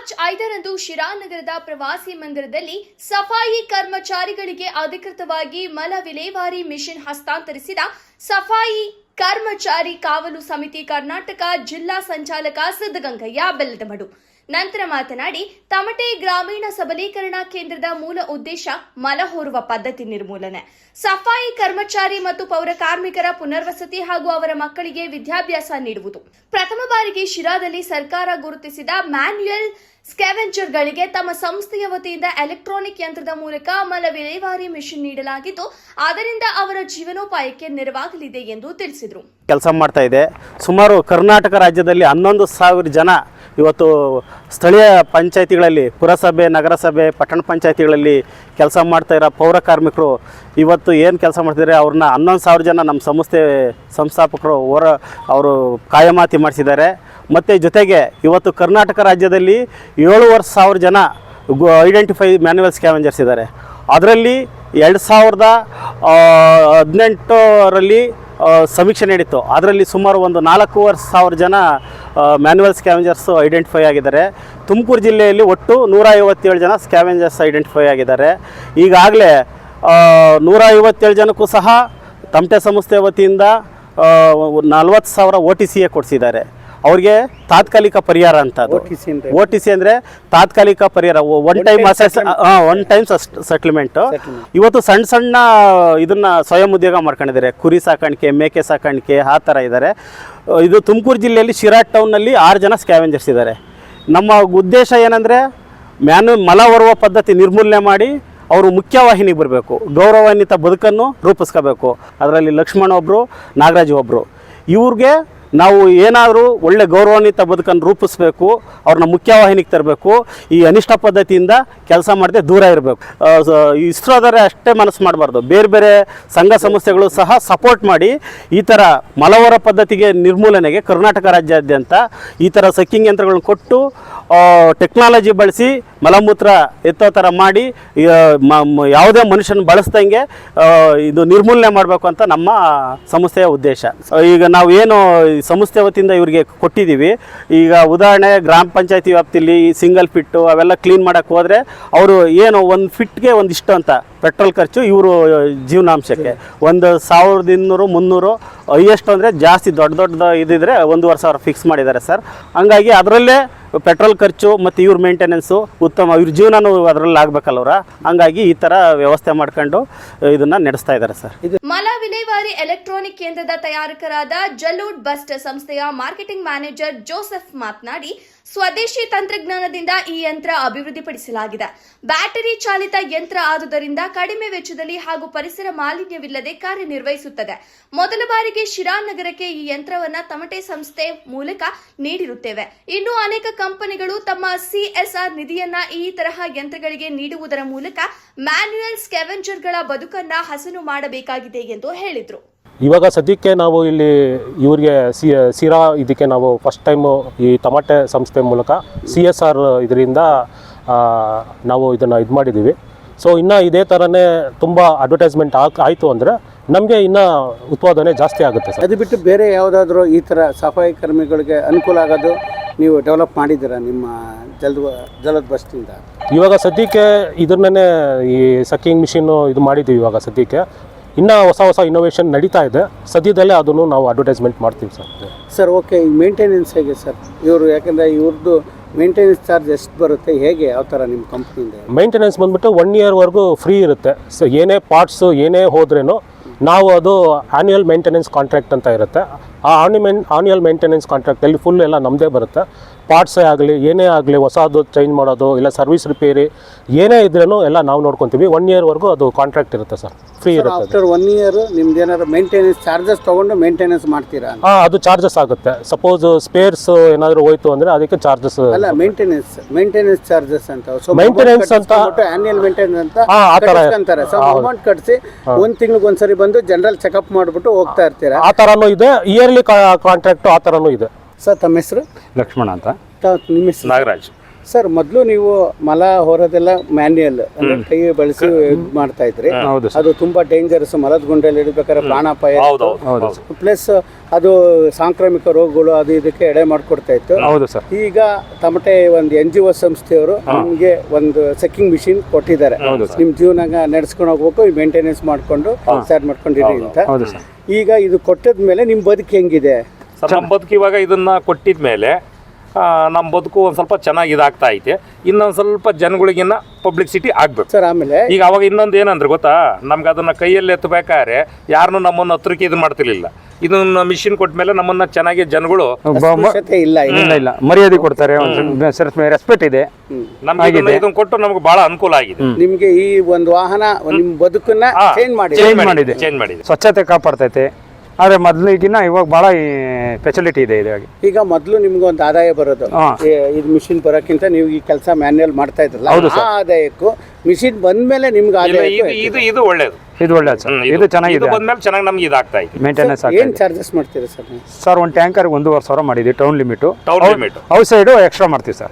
March 5ರಂದು ಶಿರಾನಗರದ ಪ್ರವಾಸಿ ಮಂದಿರದಲ್ಲಿ ಸಫಾಯಿ ಕರ್ಮಚಾರಿಗಳಿಗೆ ಅಧಿಕೃತವಾಗಿ ಮಲ ವಿಲೇವಾರಿ ಮಿಷನ್ ಹಸ್ತಾಂತರಿಸಿದ ಸಫಾಯಿ ಕರ್ಮಚಾರಿ ಕಾವಲು ಸಮಿತಿ ಕರ್ನಾಟಕ ಜಿಲ್ಲಾ ಸಂಚಾಲಕ ಸಿದ್ದಗಂಗಯ್ಯ ಬೆಲ್ಲದಮಡು ನಂತರ ಮಾತನಾಡಿ ತಮಟೆ ಗ್ರಾಮೀಣ ಸಬಲೀಕರಣ ಕೇಂದ್ರದ ಮೂಲ ಉದ್ದೇಶ ಮಲ ಹೊರುವ ಪದ್ಧತಿ ನಿರ್ಮೂಲನೆ, ಸಫಾಯಿ ಕರ್ಮಚಾರಿ ಮತ್ತು ಪೌರ ಕಾರ್ಮಿಕರ ಪುನರ್ವಸತಿ ಹಾಗೂ ಅವರ ಮಕ್ಕಳಿಗೆ ವಿದ್ಯಾಭ್ಯಾಸ ನೀಡುವುದು. ಪ್ರಥಮ ಬಾರಿಗೆ ಶಿರಾದಲ್ಲಿ ಸರ್ಕಾರ ಗುರುತಿಸಿದ ಮ್ಯಾನ್ಯುಯಲ್ ಸ್ಕ್ಯಾವೆಂಜರ್ಗಳಿಗೆ ತಮ್ಮ ಸಂಸ್ಥೆಯ ವತಿಯಿಂದ ಎಲೆಕ್ಟ್ರಾನಿಕ್ ಯಂತ್ರದ ಮೂಲಕ ಮಲ ವಿಲೇವಾರಿ ಮಿಷನ್ ನೀಡಲಾಗಿದ್ದು, ಅದರಿಂದ ಅವರ ಜೀವನೋಪಾಯಕ್ಕೆ ನೆರವಾಗಲಿದೆ ಎಂದು ತಿಳಿಸಿದರು. ಕೆಲಸ ಮಾಡ್ತಾ ಇದೆ. ಸುಮಾರು ಕರ್ನಾಟಕ ರಾಜ್ಯದಲ್ಲಿ 11,000 ಜನ ಇವತ್ತು ಸ್ಥಳೀಯ ಪಂಚಾಯಿತಿಗಳಲ್ಲಿ, ಪುರಸಭೆ, ನಗರಸಭೆ, ಪಟ್ಟಣ ಪಂಚಾಯಿತಿಗಳಲ್ಲಿ ಕೆಲಸ ಮಾಡ್ತಾ ಇರೋ ಪೌರ ಕಾರ್ಮಿಕರು ಇವತ್ತು ಏನು ಕೆಲಸ ಮಾಡ್ತಿದ್ದಾರೆ ಅವ್ರನ್ನ 11,000 ಜನ ನಮ್ಮ ಸಂಸ್ಥೆ ಸಂಸ್ಥಾಪಕರು ಅವರು ಕಾಯಮಾತಿ ಮಾಡಿಸಿದ್ದಾರೆ. ಮತ್ತು ಜೊತೆಗೆ ಇವತ್ತು ಕರ್ನಾಟಕ ರಾಜ್ಯದಲ್ಲಿ 7,500 ಜನ ಐಡೆಂಟಿಫೈ ಮ್ಯಾನ್ಯುವಲ್ ಸ್ಕ್ಯಾವೆಂಜರ್ಸ್ ಇದ್ದಾರೆ. ಅದರಲ್ಲಿ 2018ರಲ್ಲಿ ಸಮೀಕ್ಷೆ ನಡೀತು. ಅದರಲ್ಲಿ ಸುಮಾರು ಒಂದು 4,500 ಜನ ಮ್ಯಾನ್ಯುವಲ್ ಸ್ಕ್ಯಾವೆಂಜರ್ಸು ಐಡೆಂಟಿಫೈ ಆಗಿದ್ದಾರೆ. ತುಮಕೂರು ಜಿಲ್ಲೆಯಲ್ಲಿ ಒಟ್ಟು 157 ಜನ ಸ್ಕ್ಯಾವೆಂಜರ್ಸ್ ಐಡೆಂಟಿಫೈ ಆಗಿದ್ದಾರೆ. ಈಗಾಗಲೇ 157 ಜನಕ್ಕೂ ಸಹ ತಮಟೆ ಸಂಸ್ಥೆ ವತಿಯಿಂದ 40,000 OTCA ಕೊಡಿಸಿದ್ದಾರೆ. ಅವ್ರಿಗೆ ತಾತ್ಕಾಲಿಕ ಪರಿಹಾರ ಅಂತ. OTC ಅಂದರೆ ತಾತ್ಕಾಲಿಕ ಪರಿಹಾರ, ಒನ್ ಟೈಮ್ ಸೆಟ್ಲ್ಮೆಂಟು. ಇವತ್ತು ಸಣ್ಣ ಸಣ್ಣ ಇದನ್ನು ಸ್ವಯಂ ಉದ್ಯೋಗ ಮಾಡ್ಕೊಂಡಿದ್ದಾರೆ. ಕುರಿ ಸಾಕಾಣಿಕೆ, ಮೇಕೆ ಸಾಕಾಣಿಕೆ ಆ ಥರ ಇದ್ದಾರೆ. ಇದು ತುಮಕೂರು ಜಿಲ್ಲೆಯಲ್ಲಿ ಶಿರಾ ಟೌನ್ನಲ್ಲಿ 6 ಜನ ಸ್ಕ್ಯಾವೆಂಜರ್ಸ್ ಇದ್ದಾರೆ. ನಮ್ಮ ಉದ್ದೇಶ ಏನಂದರೆ ಮಲ ಹೊರುವ ಪದ್ಧತಿ ನಿರ್ಮೂಲನೆ ಮಾಡಿ ಅವರು ಮುಖ್ಯವಾಹಿನಿಗೆ ಬರಬೇಕು, ಗೌರವಾನ್ವಿತ ಬದುಕನ್ನು ರೂಪಿಸ್ಕೋಬೇಕು. ಅದರಲ್ಲಿ ಲಕ್ಷ್ಮಣ ಒಬ್ಬರು, ನಾಗರಾಜ್ ಒಬ್ಬರು. ಇವ್ರಿಗೆ ನಾವು ಏನಾದರೂ ಒಳ್ಳೆ ಗೌರವಾನ್ವಿತ ಬದುಕನ್ನು ರೂಪಿಸ್ಬೇಕು, ಅವ್ರನ್ನ ಮುಖ್ಯವಾಹಿನಿಗೆ ತರಬೇಕು. ಈ ಅನಿಷ್ಟ ಪದ್ಧತಿಯಿಂದ ಕೆಲಸ ಮಾಡದೆ ದೂರ ಇರಬೇಕು. ಇಸ್ರೋದರೆ ಅಷ್ಟೇ ಮನಸ್ಸು ಮಾಡಬಾರ್ದು, ಬೇರೆ ಬೇರೆ ಸಂಘ ಸಂಸ್ಥೆಗಳು ಸಹ ಸಪೋರ್ಟ್ ಮಾಡಿ ಈ ಥರ ಮಲವರ ಪದ್ಧತಿಗೆ ನಿರ್ಮೂಲನೆಗೆ ಕರ್ನಾಟಕ ರಾಜ್ಯಾದ್ಯಂತ ಈ ಥರ ಸಕ್ಕಿಂಗ್ ಯಂತ್ರಗಳನ್ನ ಕೊಟ್ಟು ಟೆಕ್ನಾಲಜಿ ಬಳಸಿ ಮಲಮೂತ್ರ ಎತ್ತೋ ಥರ ಮಾಡಿ ಯಾವುದೇ ಮನುಷ್ಯನ ಬಳಸ್ದಂಗೆ ಇದು ನಿರ್ಮೂಲನೆ ಮಾಡಬೇಕು ಅಂತ ನಮ್ಮ ಸಂಸ್ಥೆಯ ಉದ್ದೇಶ. ಈಗ ನಾವು ಏನು ಸಂಸ್ಥೆ ವತಿಯಿಂದ ಇವರಿಗೆ ಕೊಟ್ಟಿದ್ದೀವಿ. ಈಗ ಉದಾಹರಣೆ ಗ್ರಾಮ ಪಂಚಾಯತಿ ವ್ಯಾಪ್ತಿಯಲ್ಲಿ ಸಿಂಗಲ್ ಫಿಟ್ಟು ಅವೆಲ್ಲ ಕ್ಲೀನ್ ಮಾಡೋಕ್ಕೆ ಹೋದರೆ ಅವರು ಏನು ಒಂದು ಫಿಟ್ಗೆ ಒಂದಿಷ್ಟು ಅಂತ ಪೆಟ್ರೋಲ್ ಖರ್ಚು, ಇವರು ಜೀವನಾಂಶಕ್ಕೆ 1,200, 300 ಹೈಯೆಸ್ಟ್ ಅಂದರೆ ಜಾಸ್ತಿ ದೊಡ್ಡ ಇದಿದ್ರೆ 1,500 ಫಿಕ್ಸ್ ಮಾಡಿದ್ದಾರೆ ಸರ್. ಹಂಗಾಗಿ ಅದರಲ್ಲೇ ಪೆಟ್ರೋಲ್ ಖರ್ಚು ಮತ್ತು ಇವ್ರ ಮೇಂಟೆನೆನ್ಸು ಉತ್ತಮ, ಇವ್ರ ಜೀವನನೂ ಅದರಲ್ಲಿ ಆಗಬೇಕಲ್ಲವ್ರ. ಹಂಗಾಗಿ ಈ ಥರ ವ್ಯವಸ್ಥೆ ಮಾಡ್ಕೊಂಡು ಇದನ್ನು ನಡೆಸ್ತಾ ಇದ್ದಾರೆ ಸರ್. ಮಲ ವಿಲೇವಾರಿ ಎಲೆಕ್ಟ್ರಾನಿಕ್ ಕೇಂದ್ರದ ತಯಾರಕರಾದ ಜಲೂಡ್ ಬಸ್ಟ್ ಸಂಸ್ಥೆಯ ಮಾರ್ಕೆಟಿಂಗ್ ಮ್ಯಾನೇಜರ್ ಜೋಸೆಫ್ ಮಾತನಾಡಿ, ಸ್ವದೇಶಿ ತಂತ್ರಜ್ಞಾನದಿಂದ ಈ ಯಂತ್ರ ಅಭಿವೃದ್ಧಿಪಡಿಸಲಾಗಿದೆ. ಬ್ಯಾಟರಿ ಚಾಲಿತ ಯಂತ್ರ ಆದುದರಿಂದ ಕಡಿಮೆ ವೆಚ್ಚದಲ್ಲಿ ಹಾಗೂ ಪರಿಸರ ಮಾಲಿನ್ಯವಿಲ್ಲದೆ ಕಾರ್ಯನಿರ್ವಹಿಸುತ್ತದೆ. ಮೊದಲ ಬಾರಿಗೆ ಶಿರಾನಗರಕ್ಕೆ ಈ ಯಂತ್ರವನ್ನು ತಮಟೆ ಸಂಸ್ಥೆ ಮೂಲಕ ನೀಡಿರುತ್ತೇವೆ. ಇನ್ನು ಅನೇಕ ಕಂಪನಿಗಳು ತಮ್ಮ CSR ನಿಧಿಯನ್ನ ಈ ತರಹ ಯಂತ್ರಗಳಿಗೆ ನೀಡುವುದರ ಮೂಲಕ ಮ್ಯಾನ್ಯುಯಲ್ ಸ್ಕ್ಯಾವೆಂಜರ್ಗಳ ಬದುಕನ್ನ ಹಸನು ಮಾಡಬೇಕಾಗಿದೆ ಎಂದು ಹೇಳಿದರು. ಇವಾಗ ಸದ್ಯಕ್ಕೆ ನಾವು ಇಲ್ಲಿ ಇವರಿಗೆ ಸಿರಾ ಇದಕ್ಕೆ ನಾವು ಫಸ್ಟ್ ಟೈಮು ಈ ತಮಟೆ ಸಂಸ್ಥೆ ಮೂಲಕ CSR ಇದರಿಂದ ನಾವು ಇದನ್ನು ಇದು ಮಾಡಿದ್ದೀವಿ. ಸೊ ಇನ್ನು ಇದೇ ಥರನೇ ತುಂಬ ಅಡ್ವರ್ಟೈಸ್ಮೆಂಟ್ ಆಯಿತು ಅಂದರೆ ನಮಗೆ ಇನ್ನೂ ಉತ್ಪಾದನೆ ಜಾಸ್ತಿ ಆಗುತ್ತೆ ಸರ್. ಅದು ಬಿಟ್ಟು ಬೇರೆ ಯಾವುದಾದ್ರೂ ಈ ಥರ ಸಫಾಯಿ ಕರ್ಮಿಗಳಿಗೆ ಅನುಕೂಲ ಆಗೋದು ನೀವು ಡೆವಲಪ್ ಮಾಡಿದ್ದೀರಾ ನಿಮ್ಮ ಜಲದ ಬಸ್ತಿಂದ? ಇವಾಗ ಸದ್ಯಕ್ಕೆ ಇದನ್ನೇ ಈ ಸಕ್ಕಿಂಗ್ ಮಿಷಿನ್ನು ಇದು ಮಾಡಿದ್ದೀವಿ. ಇವಾಗ ಸದ್ಯಕ್ಕೆ ಇನ್ನೂ ಹೊಸ ಇನ್ನೋವೇಷನ್ ನಡೀತಾ ಇದೆ. ಸದ್ಯದಲ್ಲೇ ಅದನ್ನು ನಾವು ಅಡ್ವರ್ಟೈಸ್ಮೆಂಟ್ ಮಾಡ್ತೀವಿ ಸರ್. ಓಕೆ, ಈ ಮೇಂಟೆನೆನ್ಸ್ ಹೇಗೆ ಸರ್ ಇವರು? ಯಾಕೆಂದರೆ ಇವ್ರದ್ದು ಮೇಂಟೆನೆನ್ಸ್ ಚಾರ್ಜ್ ಎಷ್ಟು ಬರುತ್ತೆ, ಹೇಗೆ ಯಾವ ಥರ ನಿಮ್ಮ ಕಂಪ್ನಿಯಿಂದ? ಮೇಂಟೆನೆನ್ಸ್ ಬಂದುಬಿಟ್ಟು 1 ಇಯರ್ವರೆಗೂ ಫ್ರೀ ಇರುತ್ತೆ. ಸೊ ಏನೇ ಪಾರ್ಟ್ಸು ಏನೇ ಹೋದ್ರೇನು ನಾವು ಅದು ಆ್ಯನ್ಯುಯಲ್ ಮೇಂಟೆನೆನ್ಸ್ ಕಾಂಟ್ರಾಕ್ಟ್ ಅಂತ ಇರುತ್ತೆ. ಆ ಆನ್ಯುಯಲ್ ಮೇಂಟೆನೆನ್ಸ್ ಕಾಂಟ್ರಾಕ್ಟಲ್ಲಿ ಫುಲ್ ಎಲ್ಲ ನಮ್ಮದೇ ಬರುತ್ತೆ. ಪಾರ್ಟ್ಸೇ ಆಗಲಿ ಏನೇ ಆಗಲಿ, ಹೊಸದು ಚೇಂಜ್ ಮಾಡೋದು ಇಲ್ಲ ಸರ್ವಿಸ್ ರಿಪೇರಿ ಏನೇ ಇದ್ರೂ ಎಲ್ಲ ನಾವು ನೋಡ್ಕೊತೀವಿ. 1 ಇಯರ್ವರೆಗೂ ಅದು ಕಾಂಟ್ರಾಕ್ಟ್ ಇರುತ್ತೆ ಸರ್, ಫ್ರೀ ಇರುತ್ತೆ. ಆಫ್ಟರ್ 1 ಇಯರ್ ನಿಮ್ದು ಏನಾದ್ರು ಮೇಂಟೆನೆನ್ಸ್ ಚಾರ್ಜಸ್ ತೊಗೊಂಡು ಮೇಂಟೆನೆನ್ಸ್ ಮಾಡ್ತೀರಾ? ಅದು ಚಾರ್ಜಸ್ ಆಗುತ್ತೆ. ಸಪೋಸ್ ಸ್ಪೇರ್ಸ್ ಏನಾದರೂ ಹೋಯ್ತು ಅಂದರೆ ಅದಕ್ಕೆ ಚಾರ್ಜಸ್ ಅಲ್ಲ, ಮೇಂಟೆನೆನ್ಸ್ ಚಾರ್ಜಸ್ ಅಂತ ಮೇಂಟೆನೆನ್ಸ್ ಅಂತ ಆನ್ಯುಯಲ್ ಮೇಂಟೆನೆನ್ಸ್ ಅಂತ ಅಂತಾರೆ. ಸೊ ಅಮೌಂಟ್ ಕಟ್ಟಿಸಿ 1 ತಿಂಗಳಿಗೆ ಒಂದ್ಸರಿ ಬಂದು ಜನರಲ್ ಚೆಕಪ್ ಮಾಡಿಬಿಟ್ಟು ಹೋಗ್ತಾ ಇರ್ತೀರಾ? ಆ ಥರನೂ ಇದೆ, ಇಯರ್ಲಿ ಕಾಂಟ್ರಾಕ್ಟ್ ಆ ಥರನೂ ಇದೆ ಸರ್. ತಮ್ಮ ಹೆಸರು? ಲಕ್ಷ್ಮಣ ಅಂತ. ನಿಮ್ಮ ಹೆಸರು? ನಾಗರಾಜ್. ಸರ್ ಮೊದಲು ನೀವು ಮಲ ಹೊರದೆಲ್ಲ ಮ್ಯಾನ್ಯಲ್ ಅಂದ್ರೆ ಕೈ ಬಳಸಿ ಇದ್ ಮಾಡ್ತಾ ಇದ್ರಿ. ಹೌದು ಅದು ತುಂಬಾ ಡೇಂಜರಸ್. ಮಲದ ಗುಂಡೆಯಲ್ಲಿ ಇಡಬೇಕಾದ್ರೆ ಪ್ರಾಣಾಪಾಯ, ಪ್ಲಸ್ ಅದು ಸಾಂಕ್ರಾಮಿಕ ರೋಗಗಳು ಅದು ಇದಕ್ಕೆ ಎಡೆ ಮಾಡಿಕೊಡ್ತಾ ಇತ್ತು. ಹೌದು ಸರ್. ಈಗ ತಮಟೆ ಒಂದು NGO ಸಂಸ್ಥೆಯವರು ನಿಮ್ಗೆ ಒಂದು ಸೆಕ್ಕಿಂಗ್ ಮಿಷಿನ್ ಕೊಟ್ಟಿದ್ದಾರೆ. ನಿಮ್ ಜೀವನ ನಡೆಸ್ಕೊಂಡು ಹೋಗ್ಬೇಕು, ಮೇಂಟೆನೆನ್ಸ್ ಮಾಡ್ಕೊಂಡು ಸ್ಟಾರ್ಟ್ ಮಾಡ್ಕೊಂಡಿರಿ ಅಂತ. ಈಗ ಇದು ಕೊಟ್ಟದ್ಮೇಲೆ ನಿಮ್ ಬದುಕು ಹೆಂಗಿದೆ ಸರ್? ನಮ್ಮ ಬದುಕು ಇವಾಗ ಇದನ್ನ ಕೊಟ್ಟಿದ್ಮೇಲೆ ನಮ್ಮ ಬದುಕು ಒಂದು ಸ್ವಲ್ಪ ಚೆನ್ನಾಗಿ ಇದಾಗ್ತಾ ಐತೆ. ಇನ್ನೊಂದು ಸ್ವಲ್ಪ ಜನಗಳಿಗಿನ್ನ ಪಬ್ಲಿಸಿಟಿ ಆಗ್ಬೇಕು ಸರ್. ಆಮೇಲೆ ಈಗ ಅವಾಗ ಇನ್ನೊಂದು ಏನಂದ್ರೆ ಗೊತ್ತಾ, ನಮ್ಗೆ ಅದನ್ನ ಕೈಯಲ್ಲಿ ಎತ್ತಬೇಕಾದ್ರೆ ಯಾರನ್ನು ನಮ್ಮನ್ನ ಹತ್ರಕ್ಕೆ ಇದು ಮಾಡ್ತಿರ್ಲಿಲ್ಲ. ಇದನ್ನ ಮಿಷಿನ್ ಕೊಟ್ಮೇಲೆ ನಮ್ಮನ್ನ ಚೆನ್ನಾಗಿ ಜನಗಳು ಇಲ್ಲ ಮರ್ಯಾದೆ ಕೊಡ್ತಾರೆ, ರೆಸ್ಪೆಕ್ಟ್ ಇದೆ ನಮ್ಗೆ ಇದನ್ನ ಕೊಟ್ಟು ನಮ್ಗೆ ಬಹಳ ಅನುಕೂಲ ಆಗಿದೆ. ನಿಮ್ಗೆ ಈ ಒಂದು ವಾಹನ ನಿಮ್ ಬದುಕನ್ನ ಚೇಂಜ್ ಮಾಡಿದೆ. ಸ್ವಚ್ಛತೆ ಕಾಪಾಡ್ತೈತೆ. ಆದ್ರೆ ಮೊದಲಿಗಿನ್ನ ಇವಾಗ ಬಹಳ ಫೆಸಿಲಿಟಿ ಇದೆ ಇದಾಗಿ. ಈಗ ಮೊದಲು ನಿಮ್ಗೆ ಒಂದು ಆದಾಯ ಬರೋದು, ಇದು ಮಿಷಿನ್ ಬರೋಕ್ಕಿಂತ ನೀವು ಈ ಕೆಲಸ ಮ್ಯಾನ್ಯಲ್ ಮಾಡ್ತಾ ಇದ್ರಲ್ಲ, ಆ ಆದಾಯಕ್ಕೂ ಮಿಷಿನ್ ಬಂದ್ಮೇಲೆ ನಿಮ್ಗೆ ಆದಾಯ ಇದು ಒಳ್ಳೇದು. ಇದು ಒಳ್ಳೇದು ಸರ್. ಇದು ಚೆನ್ನಾಗಿದೆ. ಬಂದ್ಮೇಲೆ ಚೆನ್ನಾಗಿ ನಮ್ಗೆ ಇದಾಗ್ತಾ ಇದೆ. ಮೇಂಟೆನೆನ್ಸ್ ಏನ್ ಚಾರ್ಜಸ್ ಮಾಡ್ತೀರಾ ಸರ್? ಸರ್ ಒಂದು ಟ್ಯಾಂಕರ್ 1,500,000 ಮಾಡಿದ್ವಿ town limit. Town limit out side extra ಮಾಡ್ತೀವಿ ಸರ್.